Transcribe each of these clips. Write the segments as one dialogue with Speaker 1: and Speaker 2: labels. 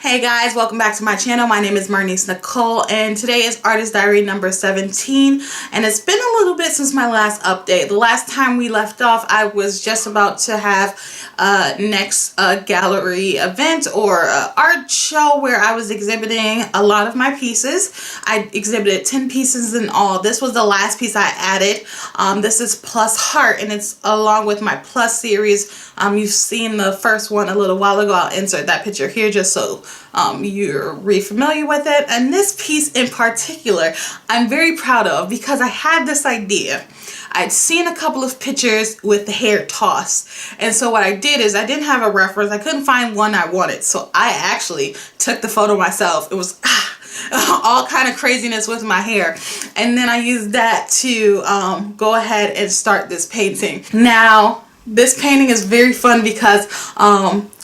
Speaker 1: Hey guys, welcome back to my channel. My name is Marnise Nicole and today is Artist Diary number 17, and it's been a little bit since my last update. The last time we left off, I was just about to have next gallery event or art show where I was exhibiting a lot of my pieces. I exhibited 10 pieces in all. This was the last piece I added. This is Plus Heart, and it's along with my Plus series. You've seen the first one a little while ago. I'll insert that picture here just so you're familiar with it. And this piece in particular, I'm very proud of because I had this idea. I'd seen a couple of pictures with the hair tossed, and so what I did is I didn't have a reference. I couldn't find one I wanted, so I actually took the photo myself. It was all kind of craziness with my hair, and then I used that to go ahead and start this painting. Now this painting is very fun because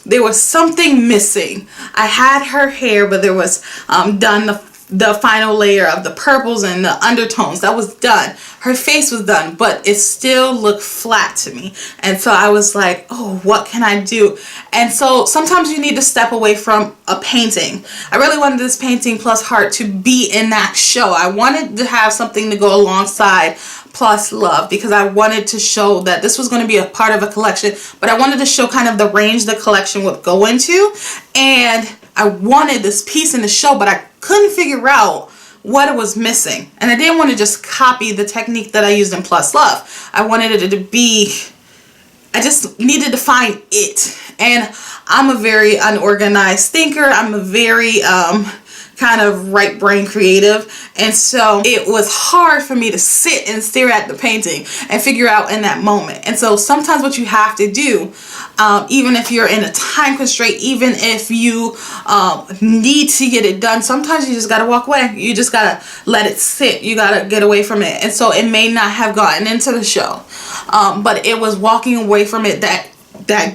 Speaker 1: there was something missing. I had her hair, but there was done the final layer of the purples and the undertones. That was done. Her face was done, but it still looked flat to me. And so I was like, oh, what can I do? And so sometimes you need to step away from a painting. I really wanted this painting Plus Heart to be in that show. I wanted to have something to go alongside Plus Love because I wanted to show that this was going to be a part of a collection, but I wanted to show kind of the range the collection would go into. And I wanted this piece in the show, but I couldn't figure out what it was missing. And I didn't want to just copy the technique that I used in Plus Love. I wanted it to be, I just needed to find it. And I'm a very unorganized thinker. I'm a very kind of right brain creative, and so it was hard for me to sit and stare at the painting and figure out in that moment. And so sometimes what you have to do, even if you're in a time constraint, even if you need to get it done, sometimes you just gotta walk away. You just gotta let it sit. You gotta get away from it. And so it may not have gotten into the show, but it was walking away from it that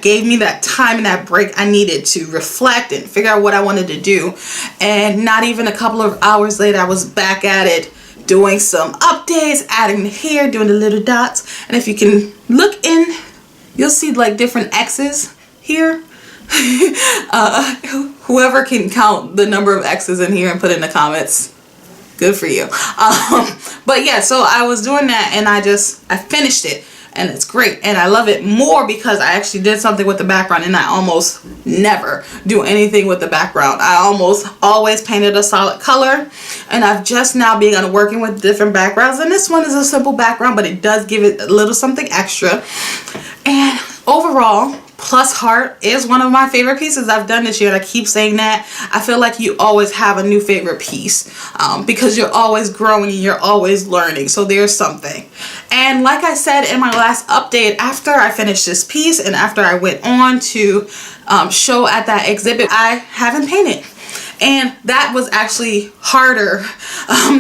Speaker 1: gave me that time and that break I needed to reflect and figure out what I wanted to do. And not even a couple of hours later, I was back at it doing some updates, adding the hair, doing the little dots. And if you can look in, you'll see like different X's here. Whoever can count the number of X's in here and put in the comments, good for you. But yeah, so I was doing that and I finished it. And it's great, and I love it more because I actually did something with the background, and I almost never do anything with the background. I almost always painted a solid color, and I've just now begun working with different backgrounds, and this one is a simple background, but it does give it a little something extra. And overall, Plus Heart is one of my favorite pieces I've done this year, and I keep saying that. I feel like you always have a new favorite piece because you're always growing and you're always learning, so there's something. And like I said in my last update, after I finished this piece and after I went on to show at that exhibit, I haven't painted. And that was actually harder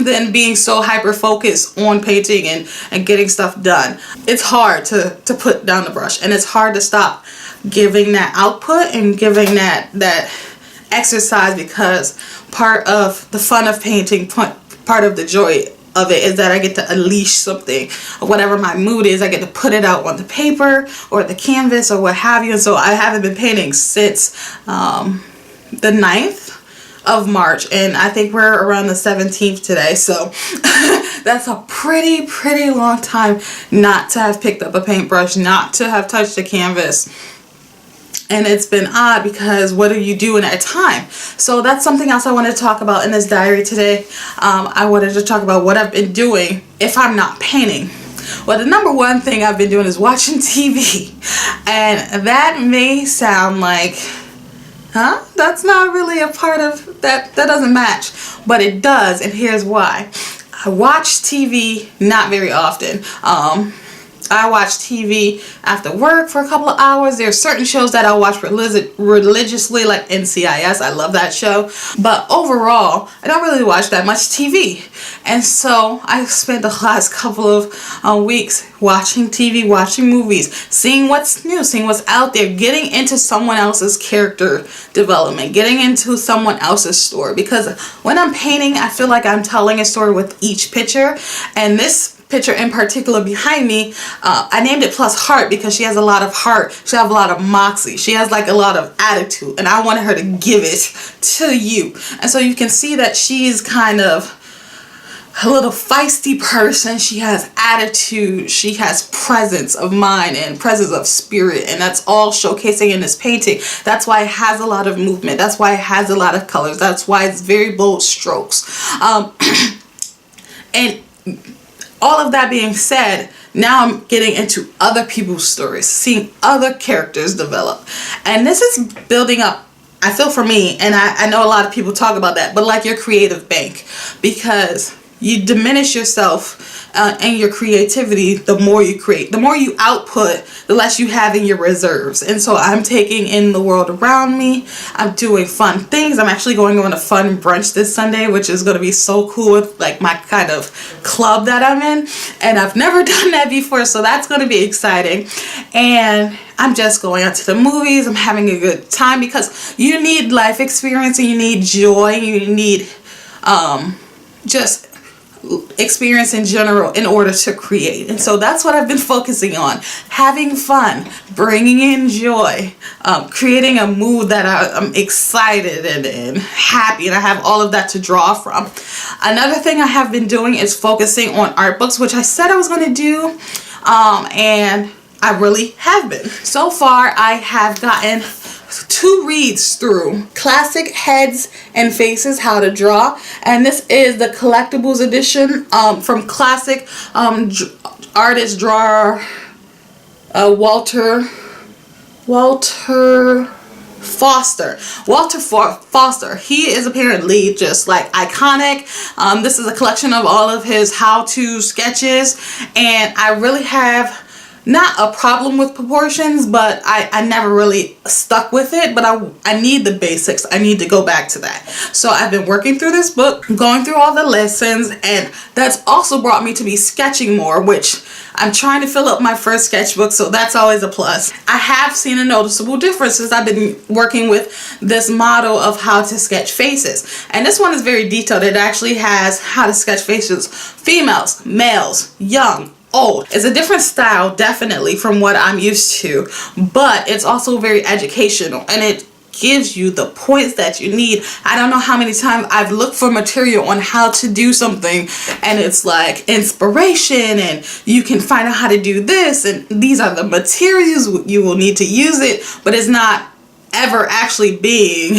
Speaker 1: than being so hyper focused on painting and getting stuff done. It's hard to put down the brush, and it's hard to stop giving that output and giving that exercise, because part of the fun of painting, part of the joy of it is that I get to unleash something. Whatever my mood is, I get to put it out on the paper or the canvas or what have you. And so I haven't been painting since the 9th of March, and I think we're around the 17th today, so that's a pretty long time not to have picked up a paintbrush, not to have touched a canvas. And it's been odd because what do you do in that time? So that's something else I wanted to talk about in this diary today. I wanted to talk about what I've been doing if I'm not painting. Well, the number one thing I've been doing is watching TV, and that may sound like, huh? That's not really a part of that. That doesn't match, but it does, and here's why. I watch TV not very often. I watch TV after work for a couple of hours. There are certain shows that I watch religiously, like NCIS. I love that show. But overall, I don't really watch that much TV. And so I spent the last couple of weeks watching TV, watching movies, seeing what's new, seeing what's out there, getting into someone else's character development, getting into someone else's story. Because when I'm painting, I feel like I'm telling a story with each picture. And this picture in particular behind me, I named it Plus Heart because she has a lot of heart. She has a lot of moxie. She has like a lot of attitude, and I wanted her to give it to you. And so you can see that she's kind of a little feisty person. She has attitude, she has presence of mind and presence of spirit, and that's all showcasing in this painting. That's why it has a lot of movement. That's why it has a lot of colors. That's why it's very bold strokes. And all of that being said, now I'm getting into other people's stories, seeing other characters develop, and this is building up, I feel, for me, and I know a lot of people talk about that, but like your creative bank, because you diminish yourself and your creativity the more you create. The more you output, the less you have in your reserves. And so I'm taking in the world around me. I'm doing fun things. I'm actually going on a fun brunch this Sunday, which is going to be so cool with like my kind of club that I'm in. And I've never done that before, so that's going to be exciting. And I'm just going out to the movies. I'm having a good time because you need life experience and you need joy. You need just experience in general in order to create. And so that's what I've been focusing on: having fun, bringing in joy, creating a mood that I'm excited and happy, and I have all of that to draw from. Another thing I have been doing is focusing on art books, which I said I was going to do, and I really have been. So far I have gotten 2 reads through: Classic Heads and Faces, How to Draw, and this is the collectibles edition from classic artist drawer Walter Foster. Foster. He is apparently just like iconic. This is a collection of all of his how-to sketches, and I really have not a problem with proportions, but I never really stuck with it, but I need the basics. I need to go back to that. So I've been working through this book, going through all the lessons, and that's also brought me to be sketching more, which I'm trying to fill up my first sketchbook, so that's always a plus. I have seen a noticeable difference since I've been working with this model of how to sketch faces. And this one is very detailed. It actually has how to sketch faces: females, males, young, old. It's a different style, definitely, from what I'm used to, but it's also very educational, and it gives you the points that you need. I don't know how many times I've looked for material on how to do something, and it's like inspiration, and you can find out how to do this, and these are the materials you will need to use it, but it's not ever actually being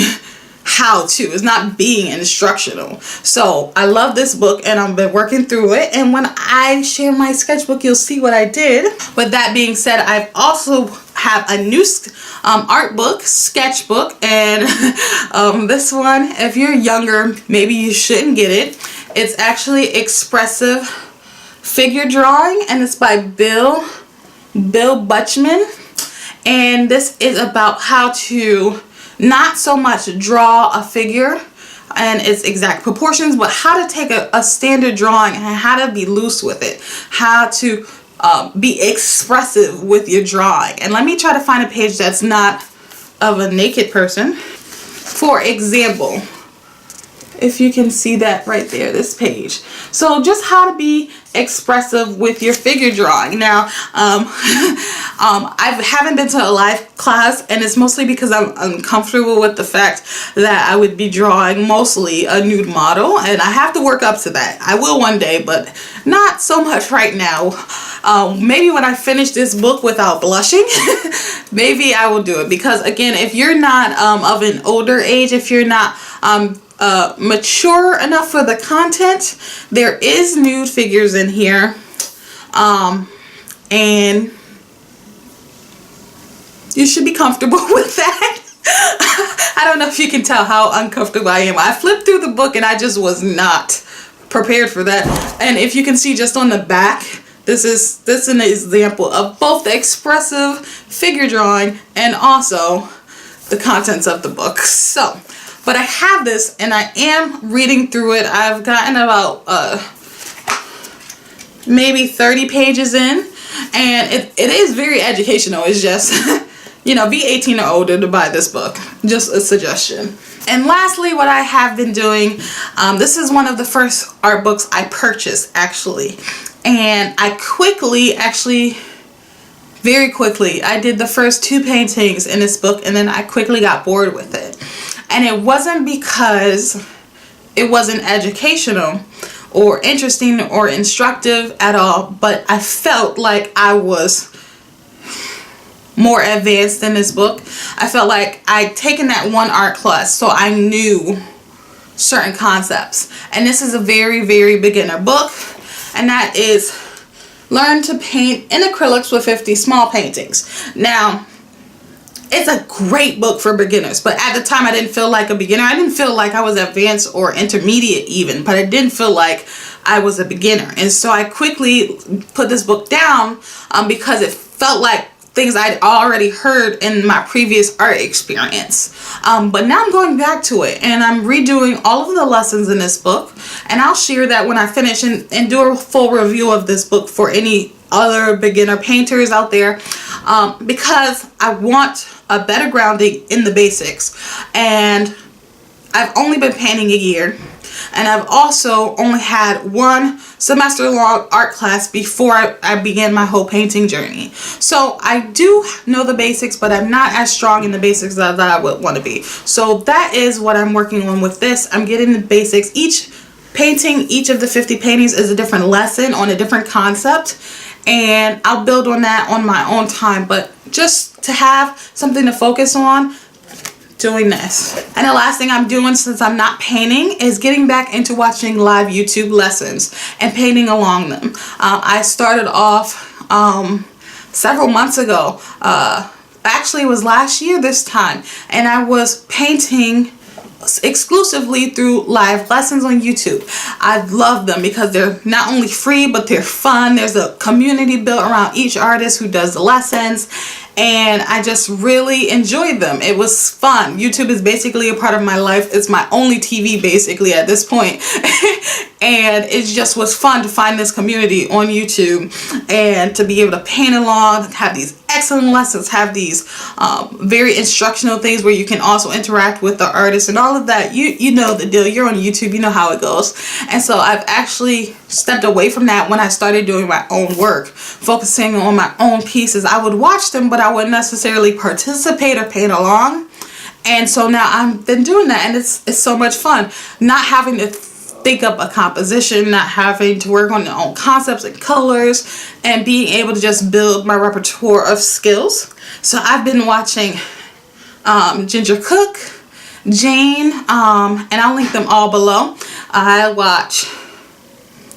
Speaker 1: how to. It's not being instructional. So I love this book, and I've been working through it, and when I share my sketchbook, you'll see what I did. With that being said, I've also have a new art book, sketchbook, and this one, if you're younger, maybe you shouldn't get it. It's actually expressive figure drawing, and it's by Bill Butchman, and this is about how to not so much draw a figure and its exact proportions, but how to take a standard drawing and how to be loose with it, how to be expressive with your drawing. And let me try to find a page that's not of a naked person. For example, if you can see that right there, this page. So just how to be expressive with your figure drawing. Now, I haven't been to a live class, and it's mostly because I'm uncomfortable with the fact that I would be drawing mostly a nude model, and I have to work up to that. I will one day, but not so much right now. Maybe when I finish this book without blushing, maybe I will do it, because again, if you're not of an older age, if you're not mature enough for the content, there is nude figures in here, and you should be comfortable with that. I don't know if you can tell how uncomfortable I am. I flipped through the book and I just was not prepared for that. And if you can see just on the back, this is an example of both the expressive figure drawing and also the contents of the book. So, but I have this and I am reading through it. I've gotten about maybe 30 pages in, and it is very educational. It's just you know, be 18 or older to buy this book. Just a suggestion. And lastly, what I have been doing, this is one of the first art books I purchased, actually. And I quickly, actually, very quickly, I did the first 2 paintings in this book, and then I quickly got bored with it. And it wasn't because it wasn't educational or interesting or instructive at all, but I felt like I was more advanced in this book. I felt like I'd taken that one art class, so I knew certain concepts. And this is a very, very beginner book, and that is Learn to Paint in Acrylics with 50 Small Paintings. Now, it's a great book for beginners, but at the time I didn't feel like a beginner. I didn't feel like I was advanced or intermediate even, but I didn't feel like I was a beginner. And so I quickly put this book down because it felt like things I'd already heard in my previous art experience. But now I'm going back to it, and I'm redoing all of the lessons in this book, and I'll share that when I finish and do a full review of this book for any other beginner painters out there, because I want a better grounding in the basics. And I've only been painting a year, and I've also only had 1 semester long art class before I began my whole painting journey. So I do know the basics, but I'm not as strong in the basics that I would want to be. So that is what I'm working on with this. I'm getting the basics. Each painting, each of the 50 paintings is a different lesson on a different concept, and I'll build on that on my own time, but just to have something to focus on, doing this. And the last thing I'm doing since I'm not painting is getting back into watching live YouTube lessons and painting along them. I started off several months ago, actually it was last year this time, and I was painting exclusively through live lessons on YouTube. I love them because they're not only free, but they're fun. There's a community built around each artist who does the lessons, and I just really enjoyed them. It was fun. YouTube is basically a part of my life. It's my only TV basically at this point. And it just was fun to find this community on YouTube and to be able to paint along, have these excellent lessons, have these very instructional things where you can also interact with the artist and all of that. You know the deal. You're on YouTube, you know how it goes. And so I've actually stepped away from that when I started doing my own work, focusing on my own pieces. I would watch them, but I wouldn't necessarily participate or paint along. And so now I've been doing that, and it's so much fun. Not having to think up a composition, not having to work on your own concepts and colors, and being able to just build my repertoire of skills. So I've been watching Ginger Cook, Jane, and I'll link them all below. I watch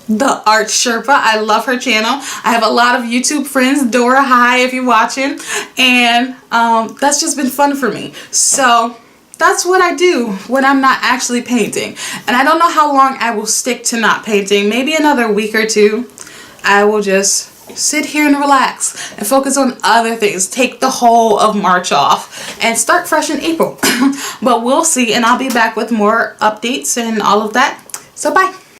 Speaker 1: The Art Sherpa. I love her channel. I have a lot of YouTube friends. Dora, hi if you're watching. And that's just been fun for me. So that's what I do when I'm not actually painting. And I don't know how long I will stick to not painting. Maybe another week or two. I will just sit here and relax and focus on other things. Take the whole of March off and start fresh in April. But we'll see, and I'll be back with more updates and all of that. So bye.